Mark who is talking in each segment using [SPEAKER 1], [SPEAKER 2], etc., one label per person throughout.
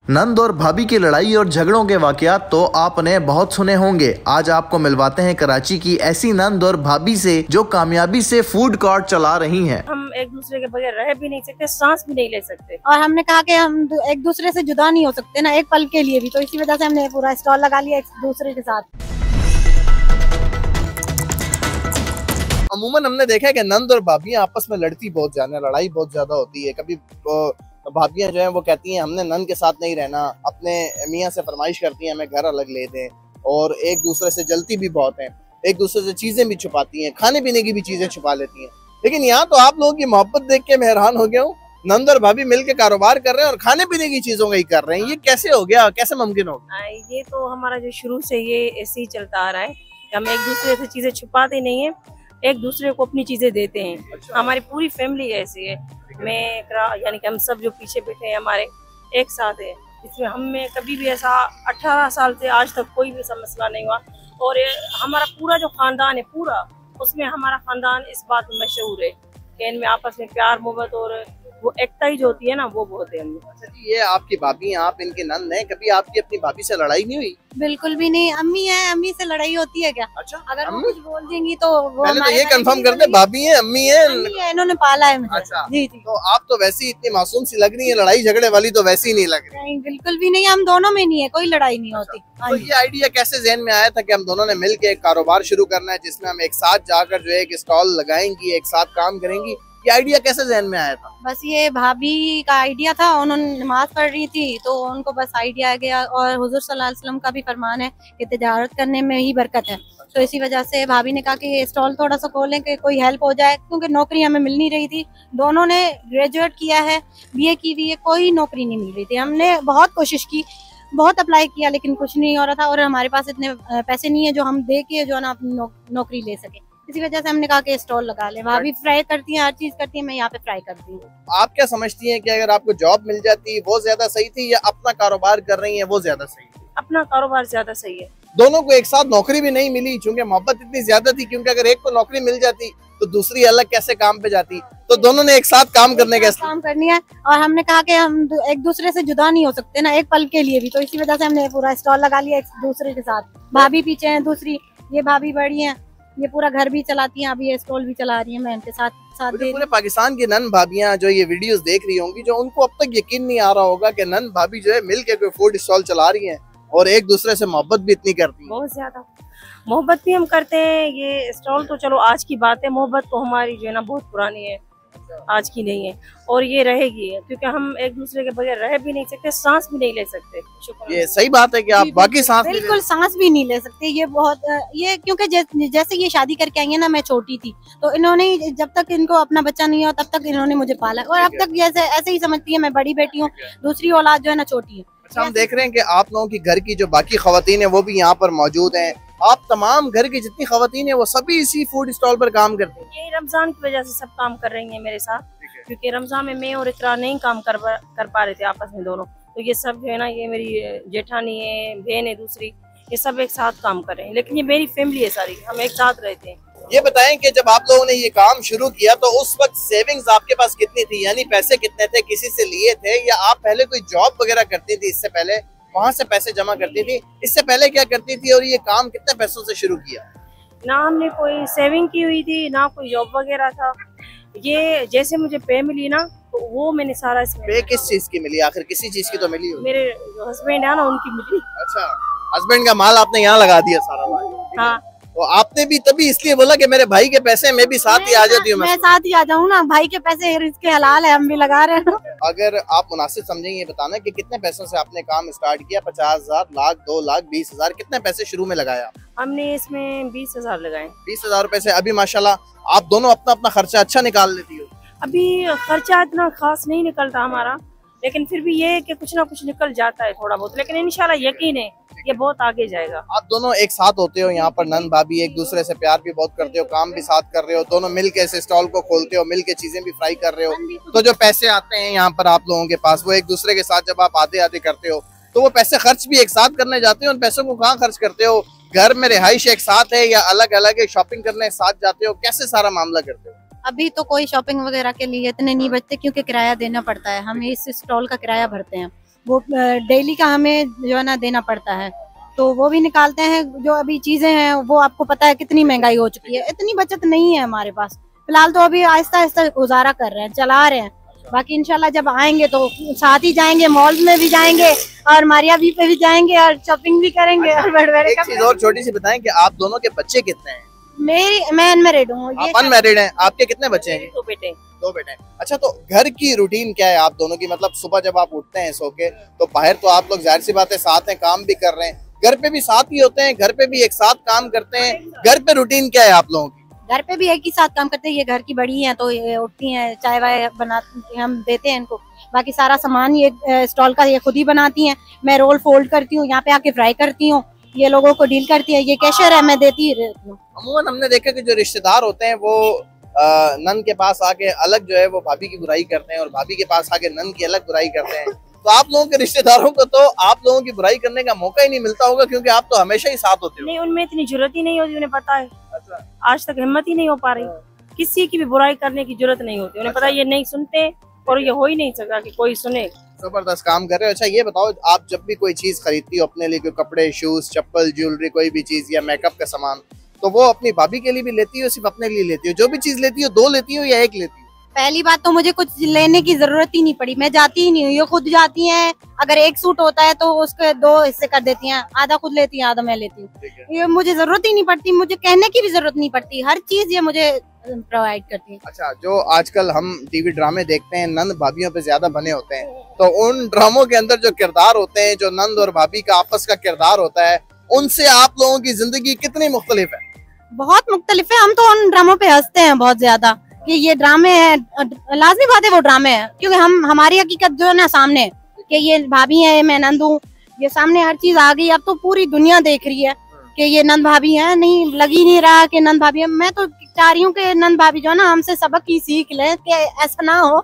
[SPEAKER 1] नंद और भाभी की लड़ाई और झगड़ों के वाकयात तो आपने बहुत सुने होंगे। आज आपको मिलवाते हैं कराची की ऐसी नंद और भाभी से जो कामयाबी से फूड कोर्ट चला रही हैं।
[SPEAKER 2] हम एक दूसरे के बगैर रह भी नहीं सकते, सांस भी नहीं ले सकते।
[SPEAKER 3] और हमने कहा कि हम एक दूसरे से जुदा नहीं हो सकते ना, एक पल के लिए भी। तो इसी वजह से हमने पूरा स्टॉल लगा लिया एक दूसरे के साथ।
[SPEAKER 4] अमूमन हमने देखा है कि नंद और भाभियां आपस में लड़ती बहुत ज्यादा, लड़ाई बहुत ज्यादा होती है। कभी भाभियां जो हैं वो कहती हैं हमने नंद के साथ नहीं रहना, अपने मियाँ से फरमाइश करती हैं हमें घर अलग ले दें, और एक दूसरे से जलती भी बहुत हैं, एक दूसरे से चीजें भी छुपाती हैं, खाने पीने की भी चीजें छुपा लेती हैं। लेकिन यहाँ तो आप लोगों की मोहब्बत देख के मैं हैरान हो गया हूँ। नंद और भाभी मिलके कारोबार कर रहे हैं और खाने पीने की चीजों का ही कर रहे हैं। ये कैसे हो गया, कैसे मुमकिन हो गया?
[SPEAKER 2] ये तो हमारा जो शुरू से ये ऐसे ही चलता आ रहा है कि हम एक दूसरे से चीजें छुपाते नहीं है, एक दूसरे को अपनी चीजें देते हैं।
[SPEAKER 4] अच्छा।
[SPEAKER 2] हमारी पूरी फैमिली ऐसी है। मैं यानी कि हम सब जो पीछे बैठे हैं हमारे एक साथ है। इसमें हमें कभी भी ऐसा 18 साल से आज तक कोई भी ऐसा मसला नहीं हुआ। और हमारा पूरा जो खानदान है पूरा, उसमें हमारा खानदान इस बात में मशहूर है कि इनमें आपस में प्यार मोहब्बत और वो एकताई जो होती है ना, वो बहुत है।
[SPEAKER 4] अच्छा जी, ये आपकी भाभी हैं, आप इनके नंद हैं, कभी आपकी अपनी भाभी से लड़ाई नहीं हुई?
[SPEAKER 3] बिल्कुल भी नहीं। अम्मी है, अम्मी से लड़ाई होती है क्या?
[SPEAKER 4] अच्छा,
[SPEAKER 3] अगर वो
[SPEAKER 4] अम्मी?
[SPEAKER 3] कुछ बोल देंगी तो वो
[SPEAKER 4] पहले तो
[SPEAKER 3] हमारे
[SPEAKER 4] ये
[SPEAKER 3] बारे में
[SPEAKER 4] कंफर्म
[SPEAKER 3] नहीं
[SPEAKER 4] कर दे,
[SPEAKER 3] बोलेंगी।
[SPEAKER 4] भाभी हैं, अम्मी हैं।
[SPEAKER 3] अम्मी है, इन्होंने पाला है मुझे।
[SPEAKER 4] अच्छा।
[SPEAKER 3] जी जी।
[SPEAKER 4] तो आप तो वैसी इतनी मासूम सी लग रही है, लड़ाई झगड़े वाली तो वैसी ही नहीं लग रही।
[SPEAKER 3] नहीं, बिल्कुल भी नहीं। हम दोनों में नहीं है, कोई लड़ाई नहीं होती।
[SPEAKER 4] तो ये आइडिया कैसे जहन में आया था कि हम दोनों ने मिलकर एक कारोबार शुरू करना है जिसमें हम एक साथ जाकर जो है एक स्टॉल लगाएंगी, एक साथ काम करेंगी? ये आइडिया कैसे जहन में आया था?
[SPEAKER 3] बस ये भाभी का आइडिया था। उन्होंने नमाज पढ़ रही थी तो उनको बस आइडिया आ गया। और हुजूर सल्लल्लाहु अलैहि वसल्लम का भी फरमान है कि तिजारत करने में ही बरकत है। तो इसी वजह से भाभी ने कहा कि ये स्टॉल थोड़ा सा खोलें कि कोई हेल्प हो जाए, क्योंकि नौकरी हमें मिल नहीं रही थी। दोनों ने ग्रेजुएट किया है, बीए की हुई है, कोई नौकरी नहीं मिल रही थी। हमने बहुत कोशिश की, बहुत अप्लाई किया, लेकिन कुछ नहीं हो रहा था। और हमारे पास इतने पैसे नहीं है जो हम दे के जो है ना अपनी नौकरी ले सके। इसी वजह से हमने कहा कि स्टॉल लगा ले। भाभी फ्राई करती हैं, हर चीज करती है, मैं यहाँ पे फ्राई करती हूँ।
[SPEAKER 4] आप क्या समझती हैं कि अगर आपको जॉब मिल जाती वो ज्यादा सही थी, या अपना कारोबार कर रही है वो ज्यादा सही थी?
[SPEAKER 2] अपना कारोबार ज्यादा सही है।
[SPEAKER 4] दोनों को एक साथ नौकरी भी नहीं मिली क्योंकि मोहब्बत इतनी ज्यादा थी, क्योंकि अगर एक को नौकरी मिल जाती तो दूसरी अलग कैसे काम पे जाती। तो दोनों ने एक साथ काम करने का
[SPEAKER 3] काम करनी है। और हमने कहा कि हम एक दूसरे से जुदा नहीं हो सकते ना, एक पल के लिए भी। तो इसी वजह से हमने पूरा स्टॉल लगा लिया एक दूसरे के साथ। भाभी पीछे है, दूसरी ये भाभी बड़ी है, ये पूरा घर भी चलाती हैं, अभी ये स्टॉल भी चला रही है। मैं इनके साथ
[SPEAKER 4] पूरे पाकिस्तान की नंद भाभियां जो ये वीडियोस देख रही होंगी, जो उनको अब तक यकीन नहीं आ रहा होगा कि नंद भाभी जो है मिलके कोई फूड स्टॉल चला रही हैं और एक दूसरे से मोहब्बत भी इतनी करती हैं।
[SPEAKER 2] बहुत ज्यादा मोहब्बत भी हम करते हैं। ये स्टॉल तो चलो आज की बात है, मोहब्बत तो हमारी जो है ना बहुत पुरानी है, आज की नहीं है। और ये रहेगी क्योंकि हम एक दूसरे के बगैर रह भी नहीं सकते, सांस भी नहीं ले सकते। शुक्र।
[SPEAKER 4] ये सही बात है कि आप बाकी सांस
[SPEAKER 3] बिल्कुल सांस भी नहीं ले सकते। ये बहुत ये क्योंकि जैसे ये शादी करके आई है ना, मैं छोटी थी तो इन्होंने जब तक इनको अपना बच्चा नहीं हुआ तब तक इन्होंने मुझे पाला। और अब तक जैसे ऐसे ही समझती है मैं बड़ी बेटी हूँ, दूसरी औलाद जो है ना छोटी है।
[SPEAKER 4] अच्छा, हम देख रहे हैं कि आप लोगों की घर की जो बाकी खवातीन है वो भी यहाँ पर मौजूद हैं। आप तमाम घर की जितनी खवातीन है वो सभी इसी फूड स्टॉल पर काम करती हैं।
[SPEAKER 2] ये रमजान की वजह से सब काम कर रही हैं मेरे साथ, क्योंकि रमजान में मैं और इकरा नहीं काम कर पा रहे थे आपस में दोनों। तो ये सब जो है ना, ये मेरी जेठानी है, बहन है दूसरी, ये सब एक साथ काम कर रहे हैं। लेकिन ये मेरी फैमिली है सारी, हम एक साथ रहते हैं।
[SPEAKER 4] ये बताएं कि जब आप लोगों ने ये काम शुरू किया तो उस वक्त सेविंग्स आपके पास कितनी थी, यानी पैसे कितने थे, किसी से लिए थे, या आप पहले कोई जॉब वगैरह करती थी इससे पहले, वहाँ से पैसे जमा करती थी? इससे पहले क्या करती थी और ये काम कितने पैसों से शुरू किया?
[SPEAKER 2] ना हमने कोई सेविंग की हुई थी, ना कोई जॉब वगैरह था। ये जैसे मुझे पे मिली ना, तो वो मैंने सारा इसमें।
[SPEAKER 4] पे किस चीज की मिली? आखिर किसी चीज की तो मिली हो।
[SPEAKER 2] मेरे जो हस्बैंड है ना, उनकी मिली।
[SPEAKER 4] अच्छा, हस्बैंड का माल आपने यहाँ लगा दिया सारा?
[SPEAKER 2] हाँ।
[SPEAKER 4] तो आपने भी तभी इसलिए बोला कि मेरे भाई के पैसे मैं भी साथ ही आ जाती हूँ।
[SPEAKER 3] मैं साथ ही आ जाऊँ ना, भाई के पैसे इसके हलाल है, हम भी लगा रहे हैं।
[SPEAKER 4] अगर आप मुनासिब समझेंगे ये बताना कि कितने पैसों से आपने काम स्टार्ट किया? 50,000, लाख, 2 लाख, 20,000, कितने पैसे शुरू में लगाया?
[SPEAKER 2] हमने इसमें 20,000 लगाए।
[SPEAKER 4] 20,000 रुपए से अभी माशाल्लाह आप दोनों अपना अपना खर्चा अच्छा निकाल लेती हो।
[SPEAKER 2] अभी खर्चा इतना खास नहीं निकलता हमारा, लेकिन फिर भी ये है कि कुछ ना कुछ निकल जाता है थोड़ा बहुत। लेकिन इंशाल्लाह यकीन है ये बहुत आगे जाएगा।
[SPEAKER 4] आप दोनों एक साथ होते हो यहाँ पर, नंद भाभी, एक दूसरे से प्यार भी बहुत करते हो, काम भी साथ कर रहे हो, दोनों मिल के इस स्टॉल को खोलते हो, मिल के चीजें भी फ्राई कर रहे हो। तो जो पैसे आते हैं यहाँ पर आप लोगों के पास, वो एक दूसरे के साथ जब आप आधे आधे करते हो तो वो पैसे खर्च भी एक साथ करने जाते हो। उन पैसों को कहाँ खर्च करते हो? घर में रिहाइश एक साथ है या अलग अलग शॉपिंग करने साथ जाते हो? कैसे सारा मामला करते हो?
[SPEAKER 3] अभी तो कोई शॉपिंग वगैरह के लिए इतने नहीं बचते, क्योंकि किराया देना पड़ता है। हम इस स्टॉल का किराया भरते हैं। वो डेली का हमें जो है ना देना पड़ता है, तो वो भी निकालते हैं। जो अभी चीजें हैं वो आपको पता है कितनी महंगाई हो चुकी है, इतनी बचत नहीं है हमारे पास फिलहाल। तो अभी आहिस्ता आहिस्ता गुजारा कर रहे हैं, चला रहे हैं। बाकी इंशाल्लाह जब आएंगे तो साथ ही जाएंगे, मॉल में भी जाएंगे और मारिया भी पे भी जाएंगे और शॉपिंग भी करेंगे।
[SPEAKER 4] अच्छा,
[SPEAKER 3] और बड़े
[SPEAKER 4] एक चीज और छोटी सी बताएं कि आप दोनों के बच्चे कितने हैं?
[SPEAKER 3] मैं अनमैरिड हूँ।
[SPEAKER 4] आप अनमैरिड हैं। आपके कितने बच्चे हैं?
[SPEAKER 2] दो बेटे।
[SPEAKER 4] दो बेटे हैं। अच्छा, तो घर की रूटीन क्या है आप दोनों की? मतलब सुबह जब आप उठते हैं सो के, तो बाहर तो आप लोग जाहिर सी बात है साथ हैं, काम भी कर रहे हैं, घर पे भी साथ ही होते हैं, घर पे भी एक साथ काम करते हैं। घर पे रूटीन क्या है आप लोगों की?
[SPEAKER 3] घर पे भी एक ही साथ काम करते हैं। ये घर की बड़ी हैं तो ये उठती हैं, चाय वाय बनाती हम देते हैं इनको। बाकी सारा सामान ये स्टॉल का ये खुद ही बनाती हैं। मैं रोल फोल्ड करती हूँ, यहाँ पे आके फ्राई करती हूँ, ये लोगों को डील करती है। ये कैशियर है, मैं देती रहती हूँ।
[SPEAKER 4] अमूमन हमने देखा कि जो रिश्तेदार होते हैं वो नन के पास आके अलग जो है वो भाभी की बुराई करते हैं और भाभी के पास आके नन की अलग बुराई करते हैं। तो आप लोगों के रिश्तेदारों को तो आप लोगों की बुराई करने का मौका ही नहीं मिलता होगा, क्योंकि आप तो हमेशा ही साथ होते हो।
[SPEAKER 2] नहीं, उनमें इतनी जरूरत ही नहीं होती, उन्हें पता है।
[SPEAKER 4] अच्छा।
[SPEAKER 2] आज तक हिम्मत ही नहीं हो पा रही, किसी की भी बुराई करने की जरूरत नहीं होती। उन्हें पता है ये नहीं सुनते और ये हो ही नहीं सकता कि कोई सुने।
[SPEAKER 4] जबरदस्त काम कर रहे हो। अच्छा ये बताओ, आप जब भी कोई चीज खरीदती हो अपने लिए, कोई कपड़े, शूज, चप्पल, ज्वेलरी, कोई भी चीज या मेकअप का सामान, तो वो अपनी भाभी के लिए भी लेती हो, सिर्फ अपने लिए लेती हो? जो भी चीज लेती हो, दो लेती हो या एक लेती हो?
[SPEAKER 3] पहली बात तो मुझे कुछ लेने की जरूरत ही नहीं पड़ी, मैं जाती ही नहीं हूँ, ये खुद जाती हैं। अगर एक सूट होता है तो उसके दो हिस्से कर देती हैं, आधा खुद लेती हैं, आधा मैं लेती हूँ। ये मुझे जरूरत ही नहीं पड़ती, मुझे कहने की भी जरूरत नहीं पड़ती, हर चीज ये मुझे प्रोवाइड करती है।
[SPEAKER 4] अच्छा, जो आजकल हम टीवी ड्रामे देखते हैं, नंद भाभियों पे ज्यादा बने होते हैं, तो उन ड्रामों के अंदर जो किरदार होते हैं, जो नंद और भाभी का आपस का किरदार होता है, उनसे आप लोगों की जिंदगी कितनी मुख्तलिफ है?
[SPEAKER 3] बहुत मुख्तलिफ है। हम तो उन ड्रामों पे हंसते हैं बहुत ज्यादा कि ये ड्रामे हैं, लाजमी बात है वो ड्रामे हैं, क्योंकि हमारी हकीकत जो है ना सामने, कि ये भाभी है, मैं नंद हूँ, ये सामने हर चीज आ गई। अब तो पूरी दुनिया देख रही है कि ये नंद भाभी है, नहीं लग ही नहीं रहा कि नंद भाभी है। मैं तो चाह रही हूँ कि नंद भाभी जो है ना हमसे सबक ही सीख ले कि ऐसा ना हो।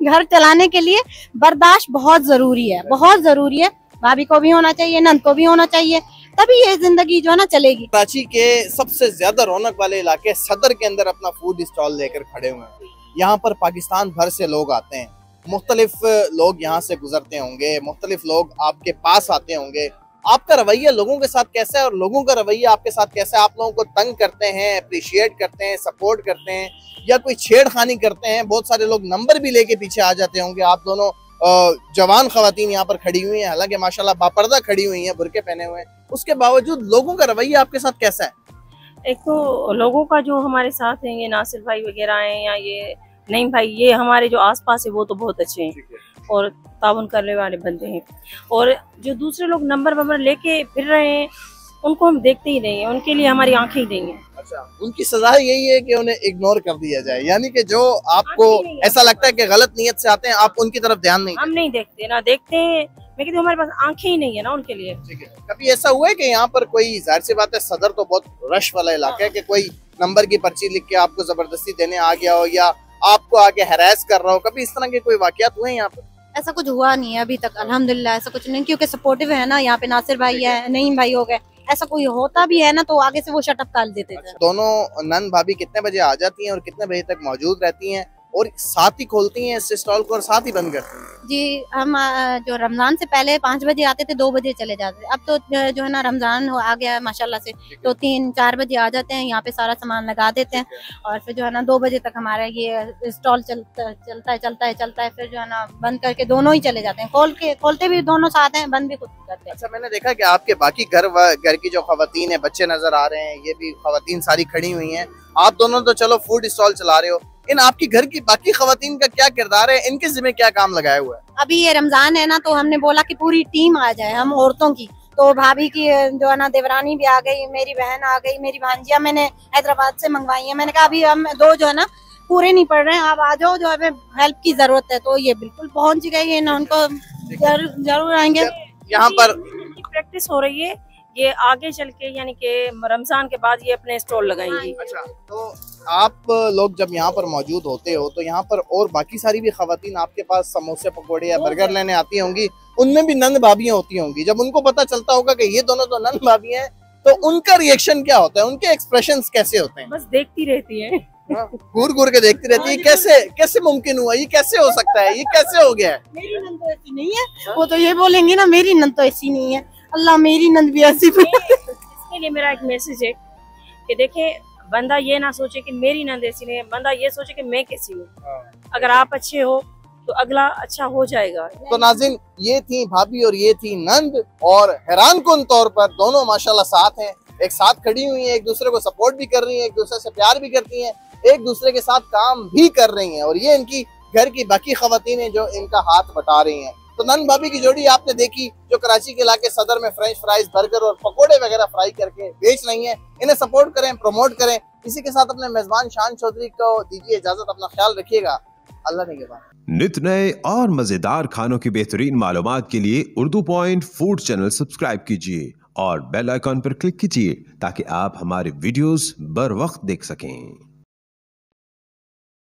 [SPEAKER 3] घर चलाने के लिए बर्दाश्त बहुत जरूरी है, बहुत जरूरी है। भाभी को भी होना चाहिए, नंद को भी होना चाहिए, तभी ये जिंदगी जो है ना चलेगी।
[SPEAKER 4] कराची के सबसे ज्यादा रौनक वाले इलाके सदर के अंदर अपना फूड स्टॉल लेकर खड़े हुए हैं। यहाँ पर पाकिस्तान भर से लोग आते हैं, मुख्तलिफ लोग यहाँ से गुजरते होंगे, मुख्तलिफ लोग आपके पास आते होंगे। आपका रवैया लोगों के साथ कैसा है और लोगों का रवैया आपके साथ कैसा है? आप लोगों को तंग करते हैं, अप्रिशिएट करते हैं, सपोर्ट करते हैं, या कोई छेड़खानी करते हैं? बहुत सारे लोग नंबर भी लेके पीछे आ जाते होंगे। आप दोनों जवान खवातीन यहाँ पर खड़ी हुई हैं, हालांकि माशाल्लाह बापर्दा खड़ी हुई हैं, बुरके पहने हुए हैं, उसके बावजूद लोगों का रवैया आपके साथ कैसा है?
[SPEAKER 2] एक तो लोगों का जो हमारे साथ हैं, ये नासिर भाई वगैरह हैं या ये नहीं भाई, ये हमारे जो आसपास है वो तो बहुत अच्छे हैं और ताउन करने वाले बंदे हैं। और जो दूसरे लोग नंबर लेके फिर रहे हैं, उनको हम देखते ही नहीं है, उनके लिए हमारी आंखें ही नहीं है।
[SPEAKER 4] अच्छा, उनकी सजा यही है कि उन्हें इग्नोर कर दिया जाए, यानी कि जो आपको ऐसा लगता है कि गलत नीयत से आते हैं, आप उनकी तरफ ध्यान नहीं
[SPEAKER 2] हम नहीं देखते, ना देखते हैं। मैं कहती हूँ हमारे पास आंखें ही नहीं है ना उनके लिए।
[SPEAKER 4] ठीक है। कभी ऐसा हुआ है कि यहाँ पर कोई, जाहिर सी बात है सदर तो बहुत रश वाला इलाका है, कि कोई नंबर की पर्ची लिख के आपको जबरदस्ती देने आ गया हो या आपको आके हैरेस कर रहा हो, कभी इस तरह के कोई वाकयात हुए हैं यहाँ पर?
[SPEAKER 3] ऐसा कुछ हुआ नहीं है अभी तक, अल्हम्दुलिल्लाह ऐसा कुछ नहीं, क्योंकि सपोर्टिव है ना यहाँ पे। नासिर भाई है, नईम भाई हो गए, ऐसा कोई होता भी है ना तो आगे से वो शटअप कर देते थे।
[SPEAKER 4] दोनों नंद भाभी कितने बजे आ जाती हैं और कितने बजे तक मौजूद रहती हैं, और साथ ही खोलती हैं इस स्टॉल को और साथ ही बंद करती हैं?
[SPEAKER 3] जी, हम जो रमजान से पहले 5 बजे आते थे, 2 बजे चले जाते थे। अब तो जो है ना रमजान आ गया है माशाल्लाह से, तो 3-4 बजे आ जाते हैं, यहाँ पे सारा सामान लगा देते हैं और फिर जो है ना 2 बजे तक हमारा ये स्टॉल चलता है। फिर जो है ना बंद करके दोनों ही चले जाते हैं, खोलते भी दोनों साथ हैं, बंद भी खुद करते हैं।
[SPEAKER 4] अच्छा, मैंने देखा कि आपके बाकी घर की जो खवातीन है, बच्चे नजर आ रहे हैं, ये भी खवातीन सारी खड़ी हुई हैं। आप दोनों तो चलो फूड स्टॉल चला रहे हो, इन आपकी घर की बाकी खवातीन का क्या किरदार है? इनके जिम्मे क्या काम लगाया हुआ है?
[SPEAKER 3] अभी ये रमजान है ना, तो हमने बोला कि पूरी टीम आ जाए, हम औरतों की। तो भाभी की जो है ना देवरानी भी आ गई, मेरी बहन आ गई, मेरी भांजिया मैंने हैदराबाद से मंगवाई है। मैंने कहा अभी हम 2 जो है ना पूरे नहीं पड़ रहे हैं, आप आ जाओ, जो हमें हेल्प की जरूरत है। तो ये बिल्कुल पहुंच गई है ना, उनको जरूर आएंगे।
[SPEAKER 4] यहाँ पर
[SPEAKER 2] प्रैक्टिस हो रही है, ये आगे चल के यानी कि रमजान के बाद ये अपने स्टॉल लगाएंगी।
[SPEAKER 4] अच्छा, तो आप लोग जब यहाँ पर मौजूद होते हो तो यहाँ पर और बाकी सारी भी खवातीन आपके पास समोसे पकौड़े या बर्गर लेने आती होंगी, उनमें भी नंद भाभियाँ होती होंगी। जब उनको पता चलता होगा कि ये दोनों तो नंद भाभी हैं, तो उनका रिएक्शन क्या होता है? उनके एक्सप्रेशंस कैसे होते हैं?
[SPEAKER 2] बस देखती रहती है।
[SPEAKER 4] घूर घूर के देखती रहती है, कैसे कैसे मुमकिन हुआ, ये कैसे हो सकता है, ये कैसे हो गया है?
[SPEAKER 3] मेरी नंद तो ऐसी नहीं है, वो तो ये बोलेंगे ना मेरी नंद तो ऐसी नहीं है, अल्लाह मेरी नंद भी ऐसी
[SPEAKER 2] इसके लिए मेरा एक मैसेज है कि देखें, बंदा ये ना सोचे कि मेरी नंद ऐसी नहीं है, बंदा ये सोचे कि मैं कैसी हूँ। अगर आप अच्छे हो तो अगला अच्छा हो जाएगा।
[SPEAKER 4] तो नाज़रीन, ये थी भाभी और ये थी नंद, और हैरानकुन तौर पर दोनों माशाल्लाह साथ हैं, एक साथ खड़ी हुई हैं, एक दूसरे को सपोर्ट भी कर रही हैं, एक दूसरे से प्यार भी करती हैं, एक दूसरे के साथ काम भी कर रही हैं, और ये इनकी घर की बाकी खवातीन हैं जो इनका हाथ बटा रही हैं। तो नंद भाभी की जोड़ी आपने देखी, जो कराची के इलाके सदर में फ्रेंच फ्राइज, बर्गर और पकोड़े वगैरह फ्राई करके बेच रही हैं। इन्हें सपोर्ट करें, प्रमोट करें। इसी के साथ अपने मेजबान शान चौधरी को दीजिए इजाजत, अपना ख्याल रखिएगा, अल्लाह ने के बाद।
[SPEAKER 5] नित नए और मजेदार खानों की बेहतरीन मालूमात के लिए Urdu point food channel subscribe कीजिए और बेल आइकॉन पर क्लिक कीजिए ताकि आप हमारे वीडियोस बर वक्त देख सकें।